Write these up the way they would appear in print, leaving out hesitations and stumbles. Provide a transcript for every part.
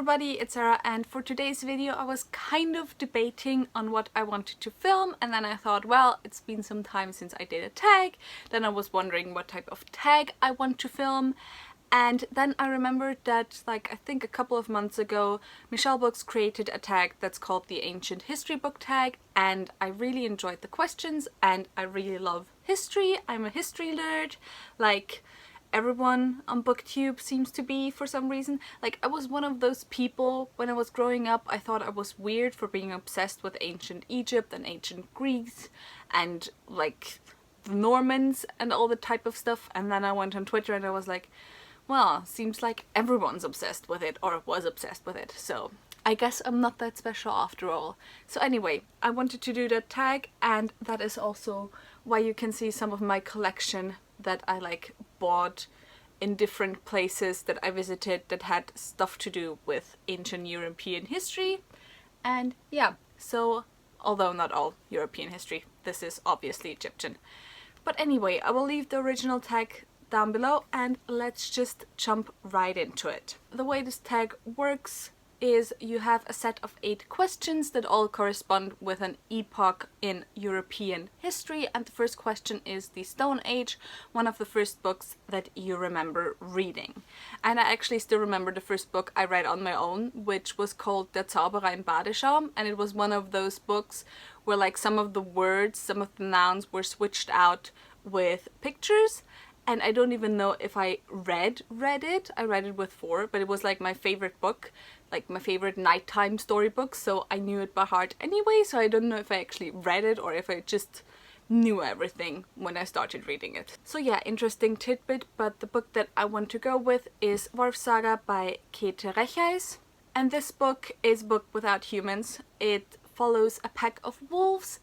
everybody, it's Sarah, and for today's video I was kind of debating on what I wanted to film, and then I thought, well, it's been some time since I did a tag. Then I was wondering what type of tag I want to film, and then I remembered that, like, I think a couple of months ago Michelle Books created a tag that's called the Ancient History Book tag, and I really enjoyed the questions and I really love history. I'm a history nerd, like everyone on BookTube seems to be for some reason. Like, I was one of those people when I was growing up. I thought I was weird for being obsessed with ancient Egypt and ancient Greece and like the Normans and all the type of stuff, and then I went on Twitter and I was like, well, seems like everyone's obsessed with it or was obsessed with it, so I guess I'm not that special after all. So anyway, I wanted to do that tag, and that is also why you can see some of my collection that I like bought in different places that I visited that had stuff to do with ancient European history. And yeah, so although not all European history, this is obviously Egyptian. But anyway, I will leave the original tag down below and let's just jump right into it. The way this tag works is you have a set of 8 questions that all correspond with an epoch in European history, and the first question is the Stone Age, one of the first books that you remember reading. And I actually still remember the first book I read on my own, which was called Der Zauberer im Badeschaum, and it was one of those books where like some of the words, some of the nouns were switched out with pictures. And I don't even know if I read it. I read it with 4, but it was like my favorite book, like my favorite nighttime storybook, so I knew it by heart anyway, so I don't know if I actually read it or if I just knew everything when I started reading it. So yeah, interesting tidbit, but the book that I want to go with is Wolfssaga by Käthe Recheis. And this book is a book without humans. It follows a pack of wolves,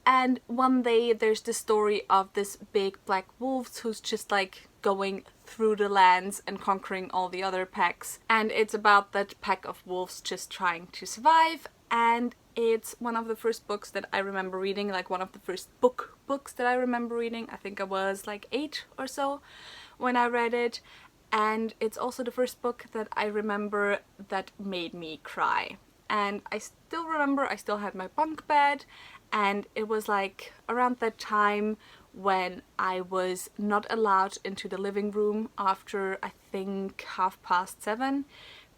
and one day there's the story of this big black wolf who's just like going through the lands and conquering all the other packs. And it's about that pack of wolves just trying to survive. And it's one of the first books that I remember reading, like one of the first books that I remember reading. I think I was like 8 or so when I read it. And it's also the first book that I remember that made me cry. And I still remember I still had my bunk bed, and it was like around that time when I was not allowed into the living room after I think 7:30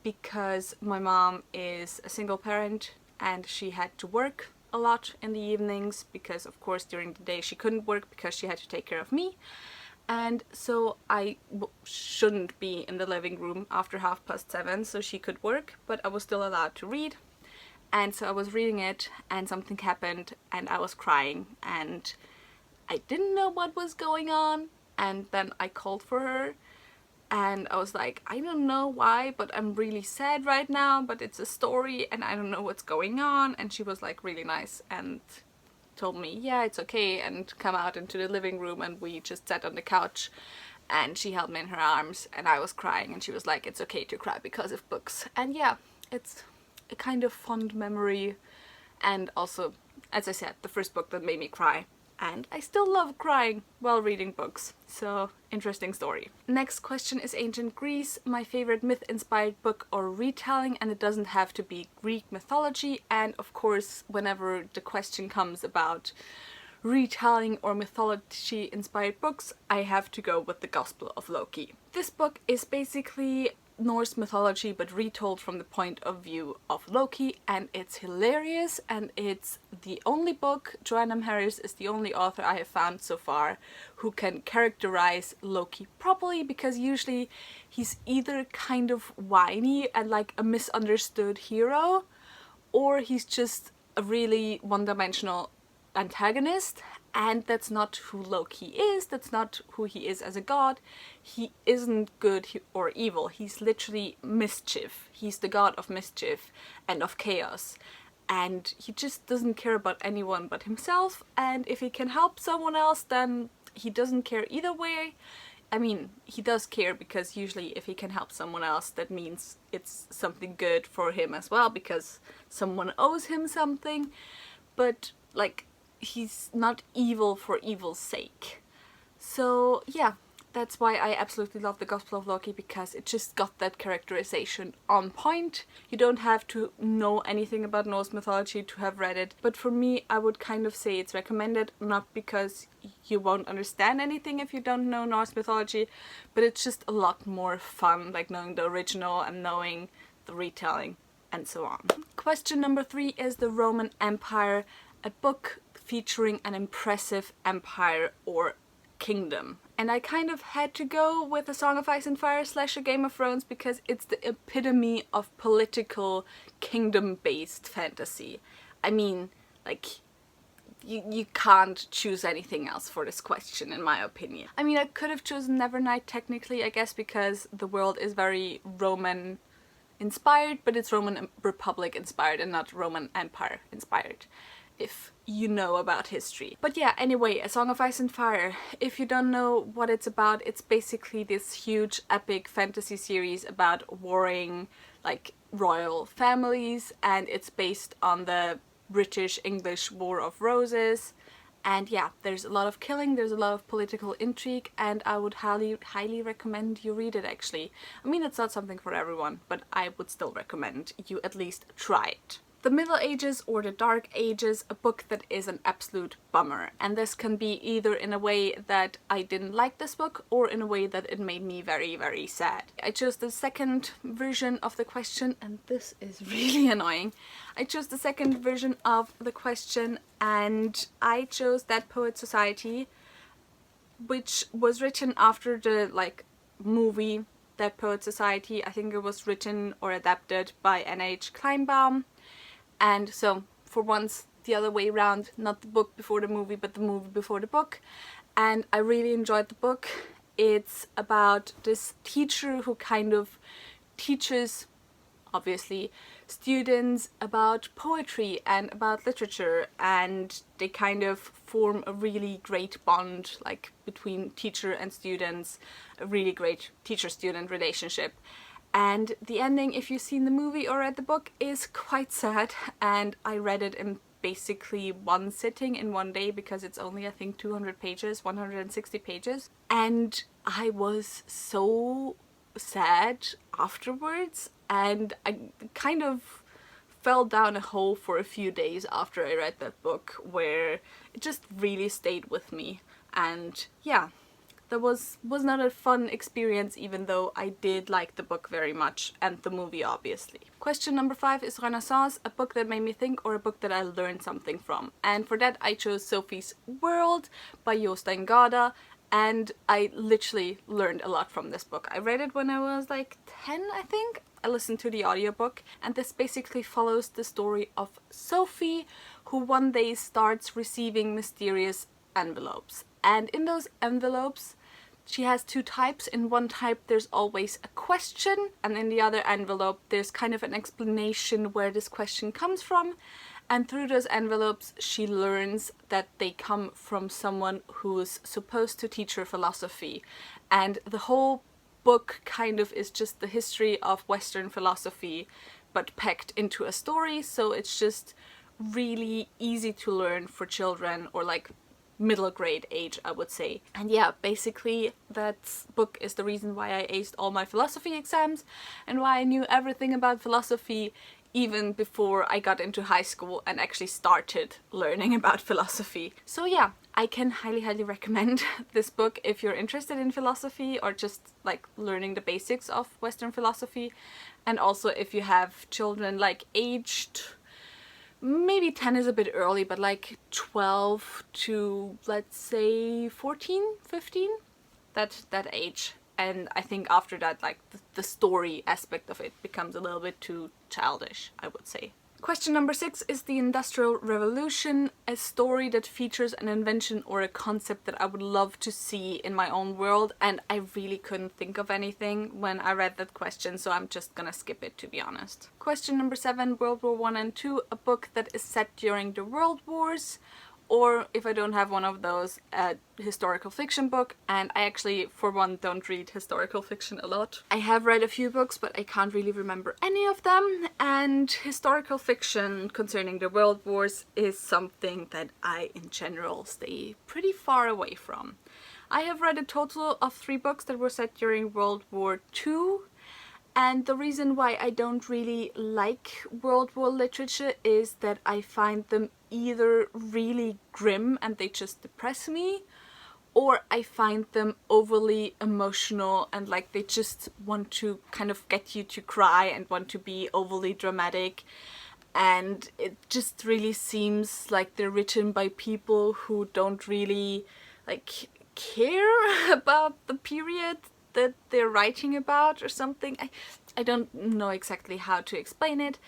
because my mom is a single parent and she had to work a lot in the evenings because of course during the day she couldn't work because she had to take care of me. And so I shouldn't be in the living room after 7:30 so she could work, but I was still allowed to read. And so I was reading it and something happened and I was crying and I didn't know what was going on, and then I called for her and I was like, I don't know why, but I'm really sad right now, but it's a story and I don't know what's going on. And she was like really nice and told me, yeah, it's okay, and come out into the living room, and we just sat on the couch and she held me in her arms and I was crying and she was like, it's okay to cry because of books. And yeah, it's a kind of fond memory, and also, as I said, the first book that made me cry. And I still love crying while reading books, so interesting story. Next question is Ancient Greece, my favorite myth-inspired book or retelling, and it doesn't have to be Greek mythology. And of course, whenever the question comes about retelling or mythology-inspired books, I have to go with the Gospel of Loki. This book is basically Norse mythology but retold from the point of view of Loki, and it's hilarious, and it's the only book. Joanne M. Harris is the only author I have found so far who can characterize Loki properly, because usually he's either kind of whiny and like a misunderstood hero, or he's just a really one-dimensional antagonist. And that's not who Loki is, that's not who he is as a god. He isn't good or evil, he's literally mischief. He's the god of mischief and of chaos. And he just doesn't care about anyone but himself, and if he can help someone else, then he doesn't care either way. I mean, he does care, because usually if he can help someone else, that means it's something good for him as well, because someone owes him something. But like, he's not evil for evil's sake. So yeah, that's why I absolutely love the Gospel of Loki, because it just got that characterization on point. You don't have to know anything about Norse mythology to have read it, but for me I would kind of say it's recommended, not because you won't understand anything if you don't know Norse mythology, but it's just a lot more fun, like knowing the original and knowing the retelling and so on. Question number 3 is the Roman Empire, a book featuring an impressive empire or kingdom. And I kind of had to go with A Song of Ice and Fire / A Game of Thrones because it's the epitome of political kingdom-based fantasy. I mean, like, you can't choose anything else for this question, in my opinion. I mean, I could have chosen Nevernight technically, I guess, because the world is very Roman inspired, but it's Roman Republic inspired and not Roman Empire inspired, if you know about history. But yeah, anyway, A Song of Ice and Fire. If you don't know what it's about, it's basically this huge epic fantasy series about warring, like, royal families, and it's based on the British-English War of Roses. And yeah, there's a lot of killing, there's a lot of political intrigue, and I would highly recommend you read it, actually. I mean, it's not something for everyone, but I would still recommend you at least try it. The Middle Ages or the Dark Ages, a book that is an absolute bummer. And this can be either in a way that I didn't like this book or in a way that it made me very, very sad. I chose the second version of the question, and this is really annoying. I chose the second version of the question, and I chose Dead Poets Society, which was written after the, like, movie Dead Poets Society. I think it was written or adapted by N.H. Kleinbaum. And so, for once, the other way around, not the book before the movie, but the movie before the book. And I really enjoyed the book. It's about this teacher who kind of teaches, obviously, students about poetry and about literature, and they kind of form a really great bond, like, between teacher and students, a really great teacher-student relationship. And the ending, if you've seen the movie or read the book, is quite sad, and I read it in basically one sitting in one day because it's only, I think, 200 pages, 160 pages. And I was so sad afterwards, and I kind of fell down a hole for a few days after I read that book, where it just really stayed with me. And yeah, that was not a fun experience, even though I did like the book very much, and the movie obviously. Question number 5 is Renaissance, a book that made me think or a book that I learned something from. And for that I chose Sophie's World by Jostein Gaarde, and I literally learned a lot from this book. I read it when I was like 10, I think. I listened to the audiobook, and this basically follows the story of Sophie, who one day starts receiving mysterious envelopes. And in those envelopes, she has two types. In one type there's always a question, and in the other envelope there's kind of an explanation where this question comes from. And through those envelopes she learns that they come from someone who's supposed to teach her philosophy. And the whole book kind of is just the history of Western philosophy, but packed into a story, so it's just really easy to learn for children, or like middle grade age, I would say. And yeah, basically that book is the reason why I aced all my philosophy exams and why I knew everything about philosophy even before I got into high school and actually started learning about philosophy. So yeah, I can highly recommend this book if you're interested in philosophy or just like learning the basics of Western philosophy, and also if you have children like aged, maybe 10 is a bit early, but like 12 to, let's say, 14, 15, that age. And I think after that, like, the story aspect of it becomes a little bit too childish, I would say. Question number 6 is The Industrial Revolution, a story that features an invention or a concept that I would love to see in my own world, and I really couldn't think of anything when I read that question, so I'm just gonna skip it, to be honest. Question number 7, World War I and II, a book that is set during the World Wars, or if I don't have one of those, a historical fiction book. And I actually, for one, don't read historical fiction a lot. I have read a few books, but I can't really remember any of them, and historical fiction concerning the World Wars is something that I in general stay pretty far away from. I have read a total of 3 books that were set during World War II. And the reason why I don't really like World War literature is that I find them either really grim and they just depress me, or I find them overly emotional and like they just want to kind of get you to cry and want to be overly dramatic. And it just really seems like they're written by people who don't really like care about the period that they're writing about or something. I don't know exactly how to explain it.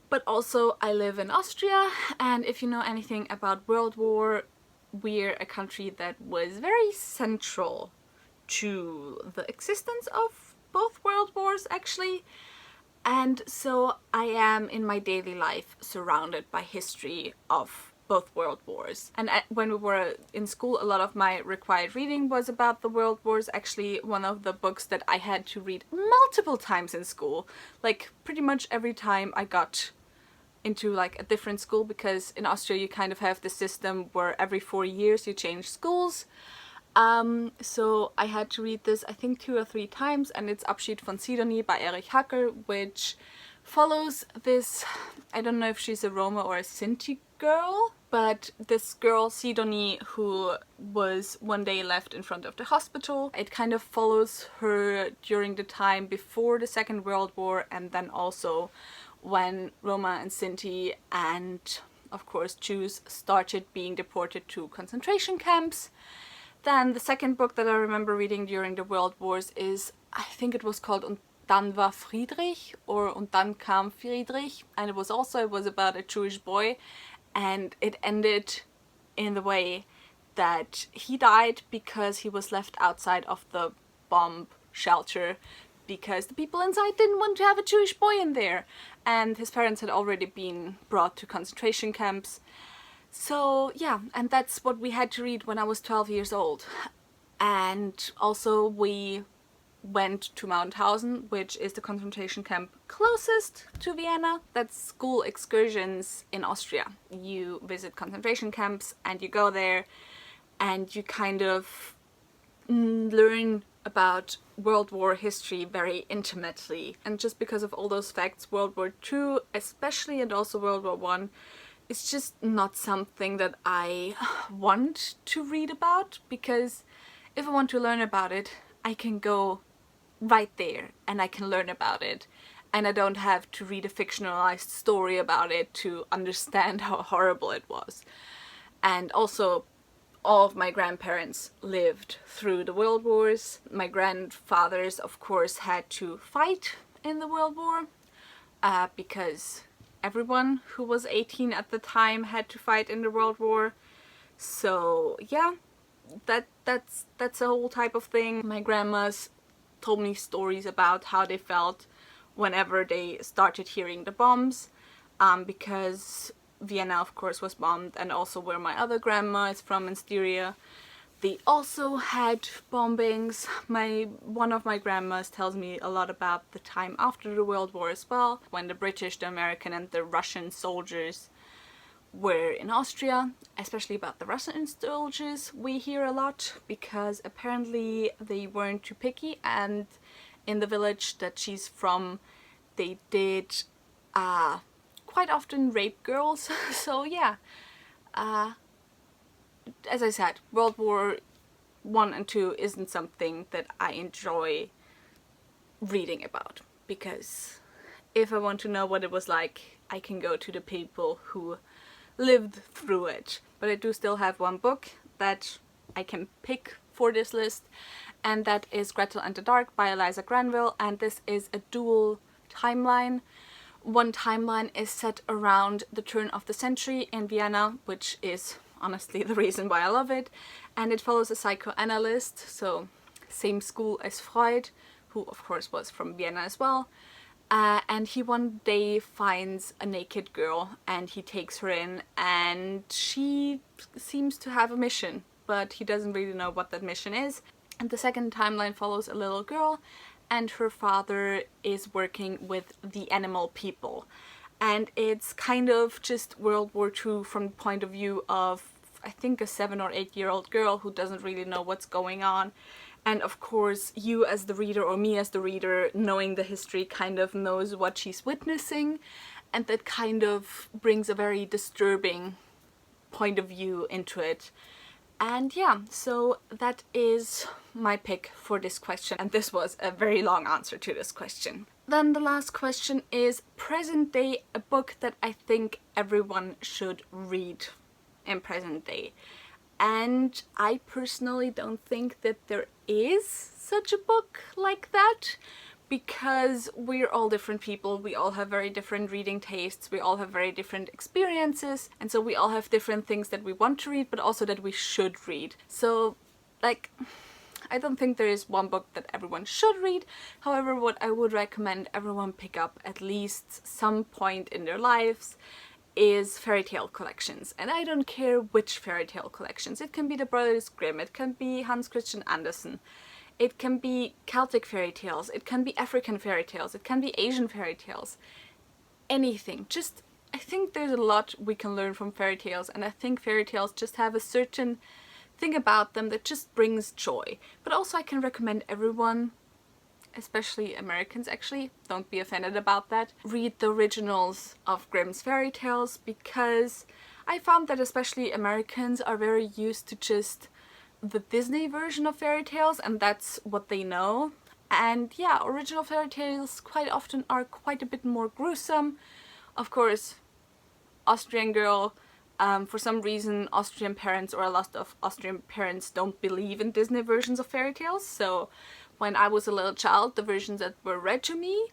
But also I live in Austria, and if you know anything about World War, we're a country that was very central to the existence of both world wars actually. And so I am in my daily life surrounded by history of both world wars. And when we were in school, a lot of my required reading was about the world wars. Actually, one of the books that I had to read multiple times in school, like pretty much every time I got into like a different school, because in Austria you kind of have the system where every 4 years you change schools. So I had to read this I think 2 or 3 times, and it's Abschied von Sidonie by Erich Hacker, which follows this, I don't know if she's a Roma or a Sinti girl, but this girl Sidonie who was one day left in front of the hospital. It kind of follows her during the time before the Second World War, and then also when Roma and Sinti and of course Jews started being deported to concentration camps. Then the second book that I remember reading during the World Wars is, I think it was called Und dann war Friedrich, or Und dann kam Friedrich, and it was about a Jewish boy, and it ended in the way that he died because he was left outside of the bomb shelter because the people inside didn't want to have a Jewish boy in there, and his parents had already been brought to concentration camps. So yeah, and that's what we had to read when I was 12 years old. And also we went to Mauthausen, which is the concentration camp closest to Vienna. That's school excursions in Austria. You visit concentration camps and you go there and you kind of learn about World War history very intimately. And just because of all those facts, World War II especially, and also World War I, it's just not something that I want to read about, because if I want to learn about it, I can go right there and I can learn about it, and I don't have to read a fictionalized story about it to understand how horrible it was. And also, all of my grandparents lived through the World Wars. My grandfathers, of course, had to fight in the World War because everyone who was 18 at the time had to fight in the World War. So yeah, that's a whole type of thing. My grandmas told me stories about how they felt whenever they started hearing the bombs, because Vienna of course was bombed, and also where my other grandma is from in Styria, they also had bombings. One of my grandmas tells me a lot about the time after the World War as well, when the British, the American and the Russian soldiers were in Austria. Especially about the Russian soldiers we hear a lot, because apparently they weren't too picky, and in the village that she's from they did quite often rape girls. So yeah, as I said, World War I and II isn't something that I enjoy reading about, because if I want to know what it was like, I can go to the people who lived through it. But I do still have one book that I can pick for this list, and that is Gretel and the Dark by Eliza Granville, and this is a dual timeline. One timeline is set around the turn of the century in Vienna, which is honestly the reason why I love it, and it follows a psychoanalyst, so same school as Freud, who of course was from Vienna as well, and he one day finds a naked girl and he takes her in, and she seems to have a mission, but he doesn't really know what that mission is. And the second timeline follows a little girl, and her father is working with the animal people. And it's kind of just World War II from the point of view of I think, a 7 or 8-year-old girl who doesn't really know what's going on. And of course, you as the reader, or me as the reader, knowing the history, kind of knows what she's witnessing, and that kind of brings a very disturbing point of view into it. And yeah, so that is my pick for this question, and this was a very long answer to this question. Then the last question is present day, a book that I think everyone should read in present day. And I personally don't think that there is such a book like that, because we're all different people, we all have very different reading tastes, we all have very different experiences, and so we all have different things that we want to read, but also that we should read. So, like, I don't think there is one book that everyone should read. However, what I would recommend everyone pick up at least some point in their lives is fairy tale collections. And I don't care which fairy tale collections. It can be the Brothers Grimm, it can be Hans Christian Andersen, it can be Celtic fairy tales, it can be African fairy tales, it can be Asian fairy tales. Anything. Just, I think there's a lot we can learn from fairy tales, and I think fairy tales just have a certain thing about them that just brings joy. But also I can recommend everyone, especially Americans actually, don't be offended about that, read the originals of Grimm's fairy tales, because I found that especially Americans are very used to just the Disney version of fairy tales, and that's what they know. And yeah, original fairy tales quite often are quite a bit more gruesome. Of course, Austrian Girl, for some reason Austrian parents, or a lot of Austrian parents, don't believe in Disney versions of fairy tales, so when I was a little child, the versions that were read to me,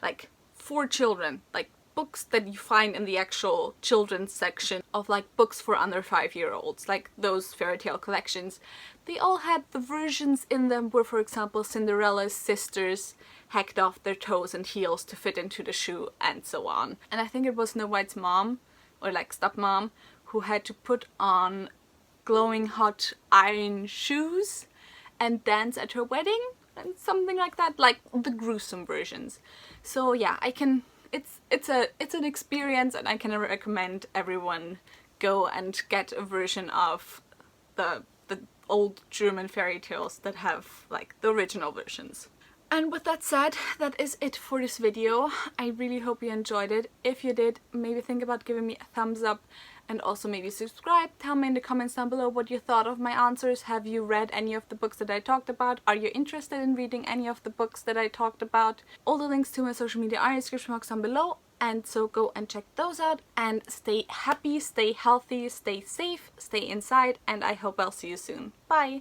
like for children, like books that you find in the actual children's section of like books for under 5-year-olds, like those fairy tale collections, they all had the versions in them where, for example, Cinderella's sisters hacked off their toes and heels to fit into the shoe, and so on. And I think it was Snow White's mom, or like stepmom, who had to put on glowing hot iron shoes and dance at her wedding, and something like that, like the gruesome versions. So yeah, it's an experience, and I can recommend everyone go and get a version of the old German fairy tales that have like the original versions. And with that said, that is it for this video. I really hope you enjoyed it. If you did, maybe think about giving me a thumbs up, and also maybe subscribe. Tell me in the comments down below what you thought of my answers. Have you read any of the books that I talked about? Are you interested in reading any of the books that I talked about? All the links to my social media are in the description box down below, and so go and check those out, and stay happy, stay healthy, stay safe, stay inside, and I hope I'll see you soon. Bye!